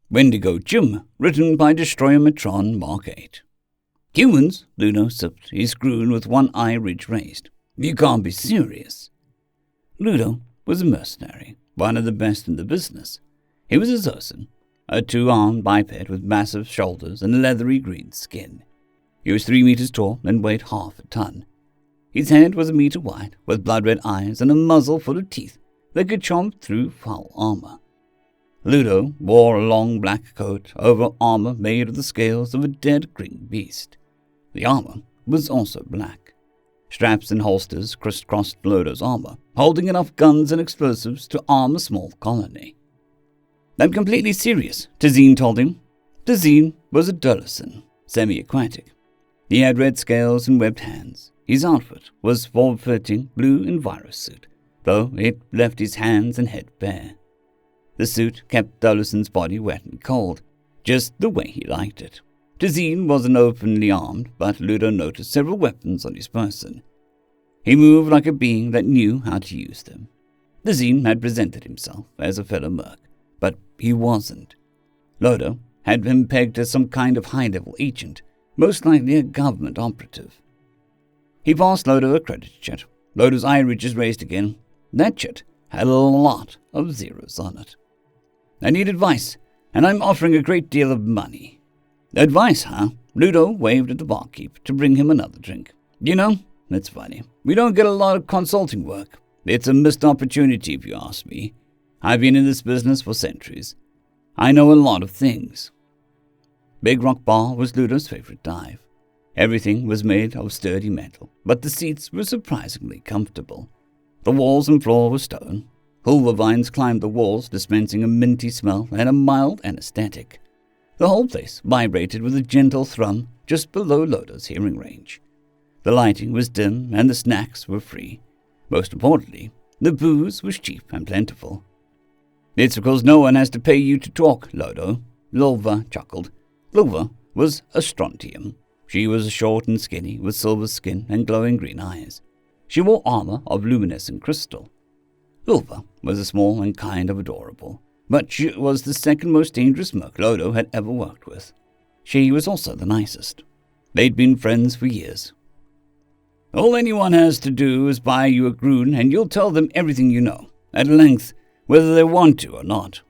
Wendigo Jim, written by Destroyer Metron Mark 8. Humans, Ludo sipped, his croon with one eye ridge raised. You can't be serious. Ludo was a mercenary, one of the best in the business. He was a Zosan, a two-armed biped with massive shoulders and leathery green skin. He was 3 meters tall and weighed half a ton. His head was a meter wide, with blood-red eyes and a muzzle full of teeth that could chomp through foul armor. Ludo wore a long black coat over armor made of the scales of a dead green beast. The armor was also black. Straps and holsters crisscrossed Ludo's armor, holding enough guns and explosives to arm a small colony. I'm completely serious, Tazeen told him. Tazeen was a Dolasan, semi-aquatic. He had red scales and webbed hands. His outfit was form-fitting blue envirosuit, though it left his hands and head bare. The suit kept Dolasan's body wet and cold, just the way he liked it. Tazeen wasn't openly armed, but Ludo noticed several weapons on his person. He moved like a being that knew how to use them. Tazeen had presented himself as a fellow Merc, but he wasn't. Ludo had him pegged as some kind of high-level agent, most likely a government operative. He passed Ludo a credit check. Ludo's eye ridges raised again. That check had a lot of zeros on it. I need advice, and I'm offering a great deal of money. Advice, huh? Ludo waved at the barkeep to bring him another drink. You know, it's funny. We don't get a lot of consulting work. It's a missed opportunity if you ask me. I've been in this business for centuries. I know a lot of things. Big Rock Bar was Ludo's favorite dive. Everything was made of sturdy metal, but the seats were surprisingly comfortable. The walls and floor were stone. Hulva vines climbed the walls, dispensing a minty smell and a mild anesthetic. The whole place vibrated with a gentle thrum just below Ludo's hearing range. The lighting was dim and the snacks were free. Most importantly, the booze was cheap and plentiful. It's because no one has to pay you to talk, Ludo. Lulva chuckled. Lulva was a strontium. She was short and skinny, with silver skin and glowing green eyes. She wore armor of luminescent crystal. Lulva was small and kind of adorable, but she was the second most dangerous Merc Ludo had ever worked with. She was also the nicest. They'd been friends for years. All anyone has to do is buy you a groon and you'll tell them everything you know, at length, whether they want to or not.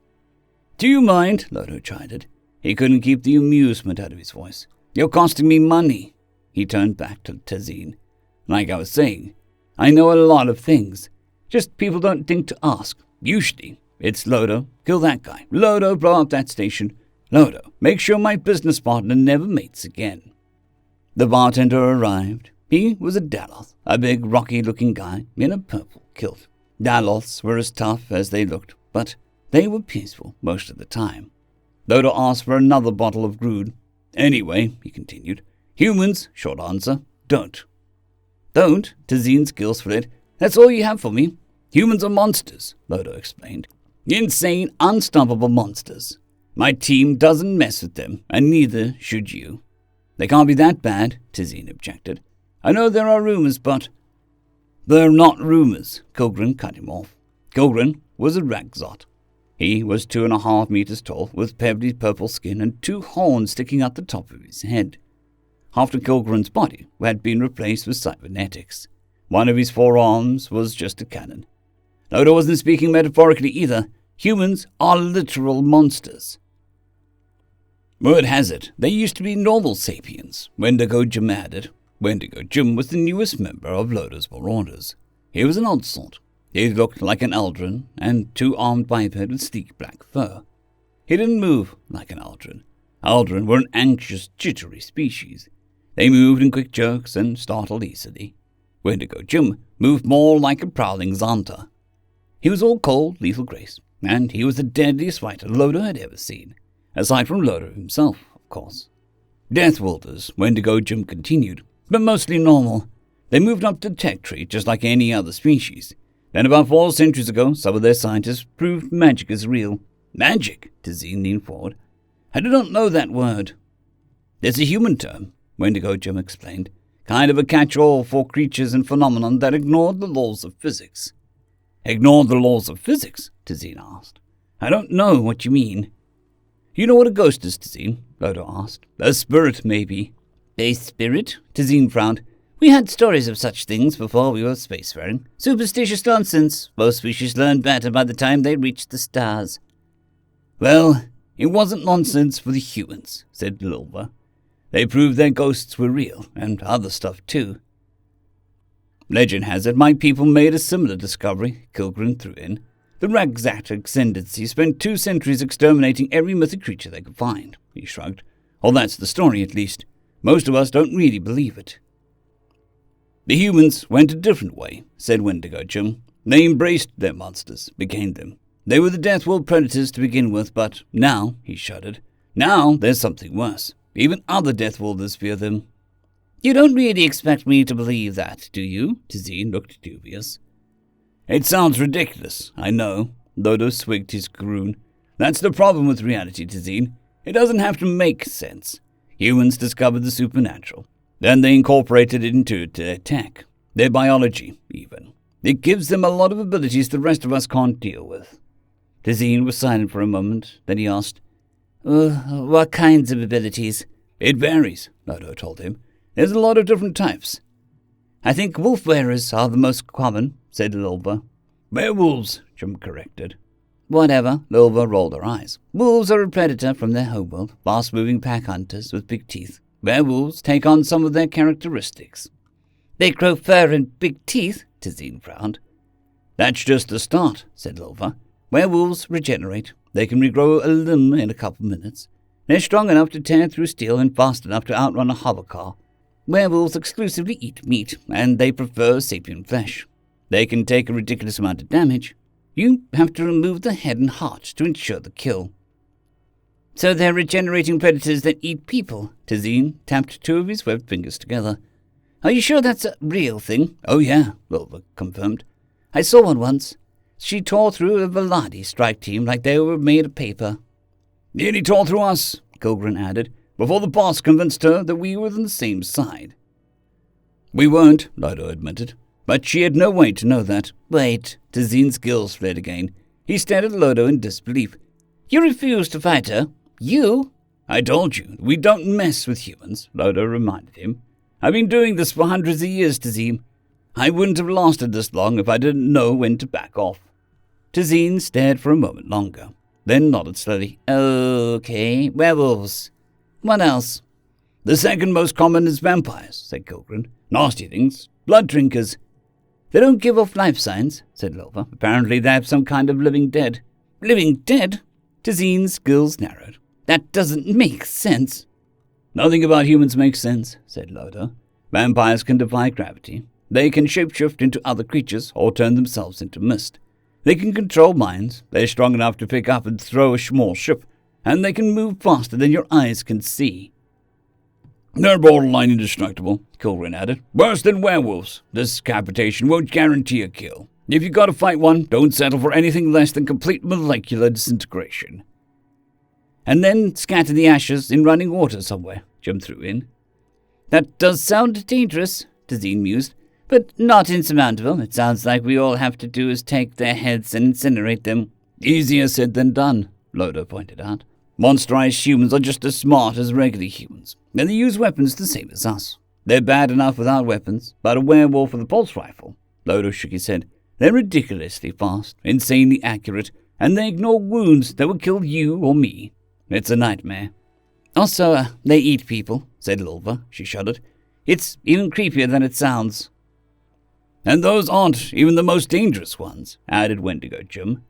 Do you mind? Ludo chided. He couldn't keep the amusement out of his voice. You're costing me money. He turned back to Tazeen. Like I was saying, I know a lot of things. Just people don't think to ask. Usually, it's Ludo, kill that guy. Ludo, blow up that station. Ludo, make sure my business partner never mates again. The bartender arrived. He was a Daloth, a big, rocky-looking guy in a purple kilt. Daloths were as tough as they looked, but they were peaceful most of the time. Ludo asked for another bottle of Grood. Anyway, he continued, humans, short answer, don't. Don't? Tazeen's gills flared. That's all you have for me? Humans are monsters, Ludo explained. Insane, unstoppable monsters. My team doesn't mess with them, and neither should you. They can't be that bad, Tazeen objected. I know there are rumors, but... They're not rumors, Kilgren cut him off. Kilgren was a Ragzot. He was 2.5 meters tall, with pebbly purple skin and 2 horns sticking out the top of his head. Half of Kilgren's body had been replaced with cybernetics. One of his forearms was just a cannon. Ludo wasn't speaking metaphorically either. Humans are literal monsters. Word has it, they used to be normal sapiens. Wendigo Jim added. Wendigo Jim was the newest member of Ludo's Marauders. He was an odd sort. He looked like an Aldrin, and 2-armed biped with sleek black fur. He didn't move like an Aldrin. Aldrin were an anxious, jittery species. They moved in quick jerks and startled easily. Wendigo Jim moved more like a prowling Xanta. He was all cold, lethal grace, and he was the deadliest fighter Ludo had ever seen, aside from Ludo himself, of course. Deathworlders, Wendigo Jim continued, but mostly normal. They moved up the tech tree just like any other species. Then about 4 centuries ago, some of their scientists proved magic is real. Magic? Tazeen leaned forward. I do not know that word. It's a human term, Wendigo Jim explained. Kind of a catch-all for creatures and phenomenon that ignored the laws of physics. Ignored the laws of physics? Tazeen asked. I don't know what you mean. You know what a ghost is, Tazine? Lodo asked. A spirit, maybe. A spirit? Tazine frowned. We had stories of such things before we were spacefaring. Superstitious nonsense. Most species learned better by the time they reached the stars. Well, it wasn't nonsense for the humans, said Lilva. They proved their ghosts were real, and other stuff too. Legend has it my people made a similar discovery, Kilgren threw in. The Ragzat Ascendancy spent 2 centuries exterminating every mythic creature they could find, he shrugged. Or that's the story, at least. Most of us don't really believe it. The humans went a different way, said Wendigo Jim. They embraced their monsters, became them. They were the Deathworld predators to begin with, but now, he shuddered, now there's something worse. Even other Deathworlders fear them. You don't really expect me to believe that, do you? Tazine looked dubious. It sounds ridiculous, I know. Lodo swigged his groon. That's the problem with reality, Tazine. It doesn't have to make sense. Humans discovered the supernatural. Then they incorporated it into their tech, their biology, even. It gives them a lot of abilities the rest of us can't deal with. Tazine was silent for a moment. Then he asked, what kinds of abilities? It varies, Lodo told him. There's a lot of different types. I think wolf-wearers are the most common, said Lilva. Werewolves, Jim corrected. Whatever, Lilva rolled her eyes. Wolves are a predator from their homeworld, fast-moving pack hunters with big teeth. Werewolves take on some of their characteristics. They grow fur and big teeth, Tazine frowned. That's just the start, said Lilva. Werewolves regenerate. They can regrow a limb in a couple minutes. They're strong enough to tear through steel and fast enough to outrun a hover car. Werewolves exclusively eat meat, and they prefer sapient flesh. They can take a ridiculous amount of damage. You have to remove the head and heart to ensure the kill. So they're regenerating predators that eat people. Tazine tapped 2 of his webbed fingers together. Are you sure that's a real thing? Oh yeah, Lilva confirmed. I saw one once. She tore through a Veladi strike team like they were made of paper. Nearly tore through us, Kilgren added, before the boss convinced her that we were on the same side. We weren't, Lodo admitted, but she had no way to know that. Wait, Tazine's gills flared again. He stared at Lodo in disbelief. You refused to fight her? You? I told you, we don't mess with humans, Lodo reminded him. I've been doing this for hundreds of years, Tazine. I wouldn't have lasted this long if I didn't know when to back off. Tazine stared for a moment longer, then nodded slowly. Okay, werewolves. What else? The second most common is vampires, said Kilgren. Nasty things. Blood drinkers. They don't give off life signs, said Lilva. Apparently they have some kind of living dead. Living dead? Tazine's gills narrowed. That doesn't make sense. Nothing about humans makes sense, said Lodo. Vampires can defy gravity. They can shapeshift into other creatures or turn themselves into mist. They can control minds. They're strong enough to pick up and throw a small ship. And they can move faster than your eyes can see. They're borderline indestructible, Kilgren added. Worse than werewolves. This capitation won't guarantee a kill. If you gotta fight one, don't settle for anything less than complete molecular disintegration. And then scatter the ashes in running water somewhere, Jim threw in. That does sound dangerous, Tazine mused, but not insurmountable. It sounds like we all have to do is take their heads and incinerate them. Easier said than done, Lodo pointed out. Monsterized humans are just as smart as regular humans, and they use weapons the same as us. They're bad enough without weapons, but a werewolf with a pulse rifle. Lodo shook his head. They're ridiculously fast, insanely accurate, and they ignore wounds that would kill you or me. It's a nightmare. Also, they eat people, said Lilva. She shuddered. It's even creepier than it sounds. And those aren't even the most dangerous ones, added Wendigo Jim.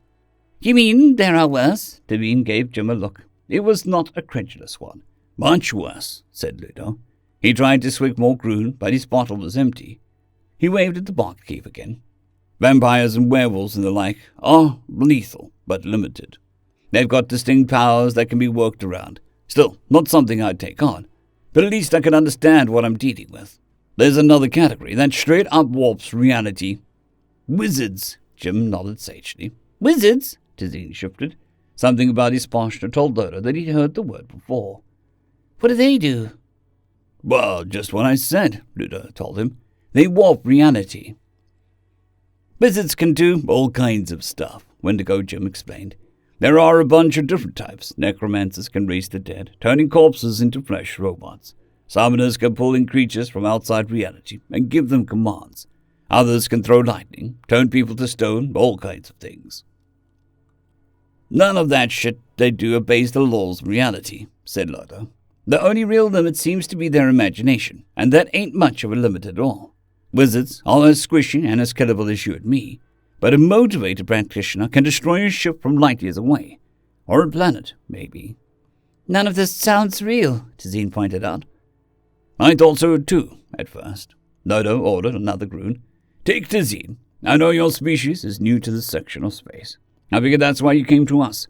You mean there are worse? Devine gave Jim a look. It was not a credulous one. Much worse, said Ludo. He tried to swig more groon, but his bottle was empty. He waved at the barkeep again. Vampires and werewolves and the like are lethal, but limited. They've got distinct powers that can be worked around. Still, not something I'd take on, but at least I can understand what I'm dealing with. There's another category that straight up warps reality. Wizards, Jim nodded sagely. Wizards? Tazine shifted. Something about his posture told Lodo that he'd heard the word before. What do they do? Well, just what I said, Ludo told him. They warp reality. Wizards can do all kinds of stuff, Wendigo Jim explained. There are a bunch of different types. Necromancers can raise the dead, turning corpses into flesh robots. Summoners can pull in creatures from outside reality and give them commands. Others can throw lightning, turn people to stone, all kinds of things. None of that shit they do obeys the laws of reality, said Lodo. The only real limit seems to be their imagination, and that ain't much of a limit at all. Wizards are as squishy and as killable as you and me, but a motivated practitioner can destroy a ship from light years away. Or a planet, maybe. None of this sounds real, Tazine pointed out. I thought so too, at first. Lodo ordered another groon. Take Tazine. I know your species is new to this section of space. I figured that's why you came to us.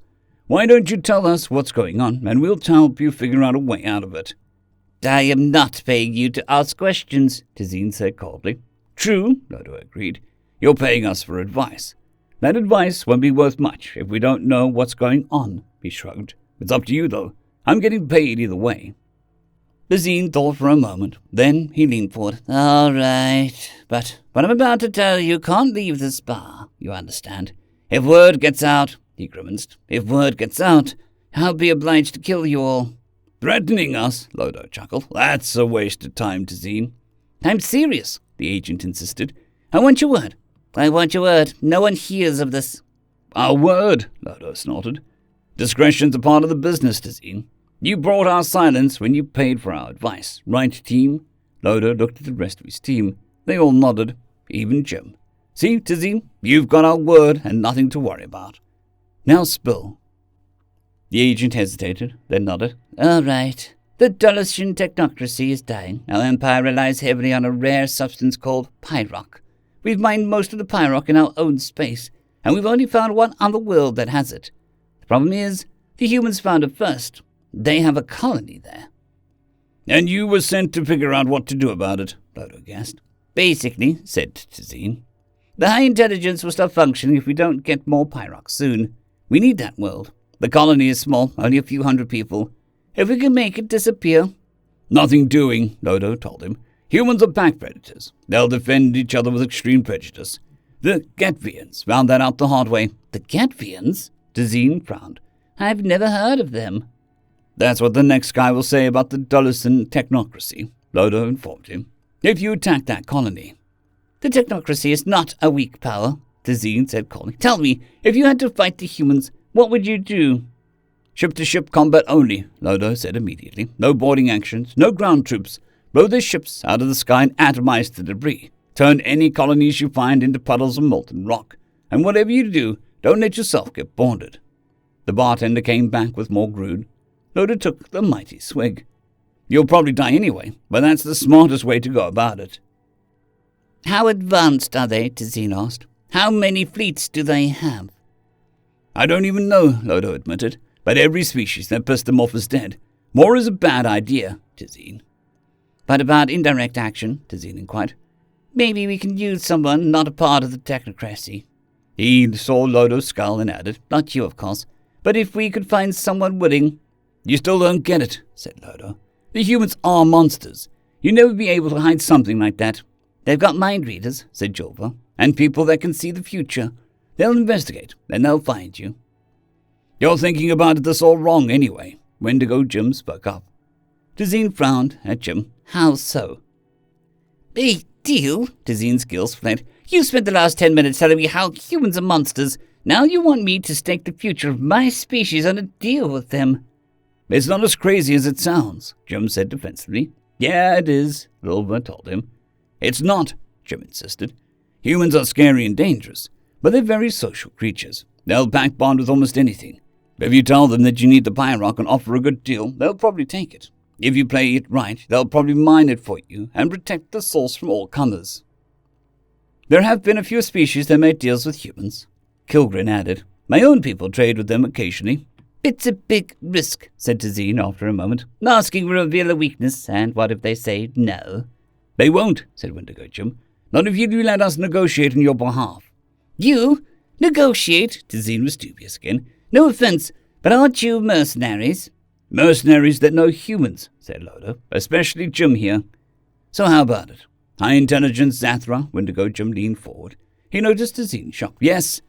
Why don't you tell us what's going on, and we'll help you figure out a way out of it. I am not paying you to ask questions, Tazine said coldly. True, Lodo agreed. You're paying us for advice. That advice won't be worth much if we don't know what's going on, he shrugged. It's up to you, though. I'm getting paid either way. Tazine thought for a moment. Then he leaned forward. All right, but what I'm about to tell you can't leave this bar, you understand. If word gets out, he grimaced, if word gets out, I'll be obliged to kill you all. Threatening us, Lodo chuckled. That's a waste of time, Tazine. I'm serious, the agent insisted. I want your word. I want your word. No one hears of this. Our word, Lodo snorted. Discretion's a part of the business, Tazine. You brought our silence when you paid for our advice, right, team? Lodo looked at the rest of his team. They all nodded, even Jim. See, Tazine, you've got our word and nothing to worry about. Now spill. The agent hesitated, then nodded. All right. The Dulcian technocracy is dying. Our empire relies heavily on a rare substance called pyrock. We've mined most of the pyrock in our own space, and we've only found one other world that has it. The problem is, the humans found it first. They have a colony there. And you were sent to figure out what to do about it, Lodo guessed. Basically, said Tazine. The high intelligence will stop functioning if we don't get more pyrock soon. We need that world. The colony is small, only a few hundred people. If we can make it disappear... Nothing doing, Lodo told him. Humans are pack predators. They'll defend each other with extreme prejudice. The Gatvians found that out the hard way. The Gatvians? Tazine frowned. I've never heard of them. That's what the next guy will say about the Dulcian technocracy, Lodo informed him. If you attack that colony. The technocracy is not a weak power, Tazine said coldly. Tell me, if you had to fight the humans, what would you do? Ship-to-ship combat only, Lodo said immediately. No boarding actions, no ground troops. Blow the ships out of the sky and atomize the debris. Turn any colonies you find into puddles of molten rock. And whatever you do, don't let yourself get bonded. The bartender came back with more grude. Lodo took the mighty swig. You'll probably die anyway, but that's the smartest way to go about it. How advanced are they, Tazine asked. How many fleets do they have? I don't even know, Lodo admitted, but every species that pissed them off is dead. War is a bad idea, Tazine. But about indirect action, Tazine inquired. Maybe we can use someone not a part of the technocracy. He saw Lodo's skull and added, Not you, of course, but if we could find someone willing... You still don't get it, said Lodo. The humans are monsters. You'll never be able to hide something like that. They've got mind readers, said Julva, and people that can see the future. They'll investigate, and they'll find you. You're thinking about this all wrong anyway, Wendigo Jim spoke up. Tazine frowned at Jim. How so? Big deal, Tazine's gills flared. You spent the last 10 minutes telling me how humans are monsters. Now you want me to stake the future of my species on a deal with them. It's not as crazy as it sounds, Jim said defensively. Yeah, it is, Wilbur told him. It's not, Jim insisted. Humans are scary and dangerous, but they're very social creatures. They'll pack bond with almost anything. If you tell them that you need the pyrock and offer a good deal, they'll probably take it. If you play it right, they'll probably mine it for you and protect the source from all comers. There have been a few species that made deals with humans, Kilgren added. My own people trade with them occasionally. It's a big risk, said Tazine after a moment. Asking will reveal a weakness, and what if they say no? They won't, said Wendigo Jim. Not if you do let us negotiate on your behalf. You? Negotiate? Tazine was dubious again. No offense, but aren't you mercenaries? Mercenaries that know humans, said Lodo, especially Jim here. So how about it? High intelligence Zathra, Wendigo Jim leaned forward. He noticed Tazine shocked. Yes,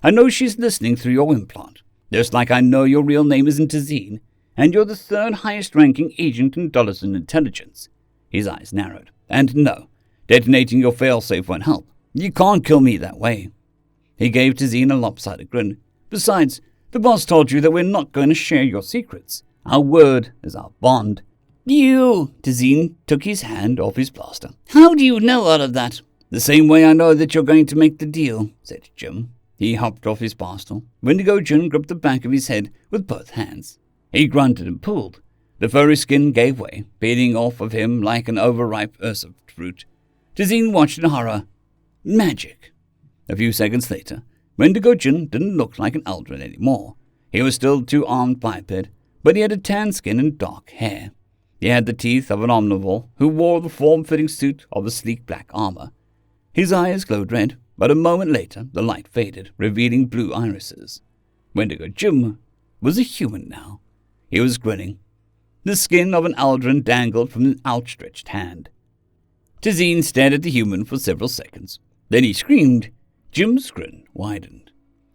I know she's listening through your implant. Just like I know your real name isn't Tazeen, and you're the third highest ranking agent in Dollison intelligence. His eyes narrowed. And no, detonating your failsafe won't help. You can't kill me that way. He gave Tazeen a lopsided grin. Besides, the boss told you that we're not going to share your secrets. Our word is our bond. You! Tazeen took his hand off his blaster. How do you know all of that? The same way I know that you're going to make the deal, said Jim. He hopped off his pastel. Wendigo Jim gripped the back of his head with both hands. He grunted and pulled. The furry skin gave way, peeling off of him like an overripe Ursa fruit. Tazeen watched in horror. Magic. A few seconds later, Wendigo Jim didn't look like an Aldrin anymore. He was still a two-armed biped, but he had a tan skin and dark hair. He had the teeth of an omnivore who wore the form-fitting suit of a sleek black armor. His eyes glowed red, but a moment later the light faded, revealing blue irises. Wendigo Jim was a human now. He was grinning. The skin of an Aldrin dangled from an outstretched hand. Tazeen stared at the human for several seconds. Then he screamed. Jim's grin widened.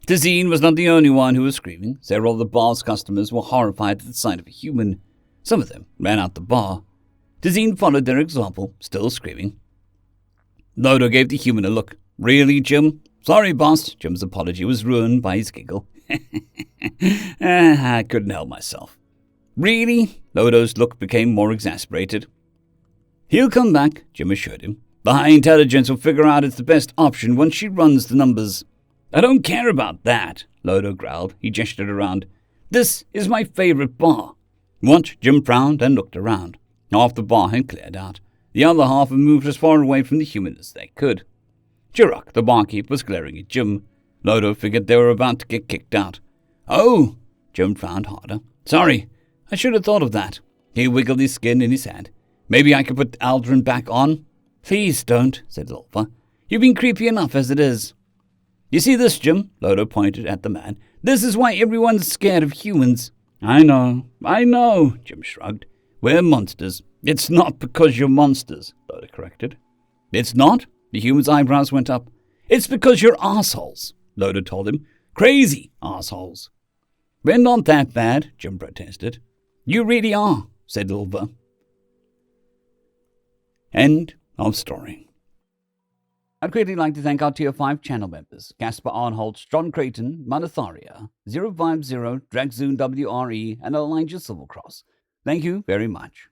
Tazeen was not the only one who was screaming. Several of the bar's customers were horrified at the sight of a human. Some of them ran out the bar. Tazeen followed their example, still screaming. Lodo gave the human a look. Really, Jim? Sorry, boss. Jim's apology was ruined by his giggle. I couldn't help myself. Really? Lodo's look became more exasperated. He'll come back, Jim assured him. The high intelligence will figure out it's the best option once she runs the numbers. I don't care about that, Lodo growled. He gestured around. This is my favorite bar. Once Jim frowned and looked around. Half the bar had cleared out. The other half had moved as far away from the human as they could. Chirok, the barkeep, was glaring at Jim. Lodo figured they were about to get kicked out. Oh! Jim frowned harder. Sorry, I should have thought of that. He wiggled his skin in his hand. Maybe I could put Aldrin back on? Please don't, said Lolfa. You've been creepy enough as it is. You see this, Jim? Lodo pointed at the man. This is why everyone's scared of humans. I know, Jim shrugged. We're monsters. It's not because you're monsters, Lodo corrected. It's not? The human's eyebrows went up. It's because you're assholes, Lodo told him. Crazy assholes. We're not that bad, Jim protested. You really are, said Lolfa. End of story. I'd greatly like to thank our Tier 5 channel members, Caspar Arnholtz, John Creighton, Manatharia, 050, Dragzoon WRE, and Elijah Silvercross. Thank you very much.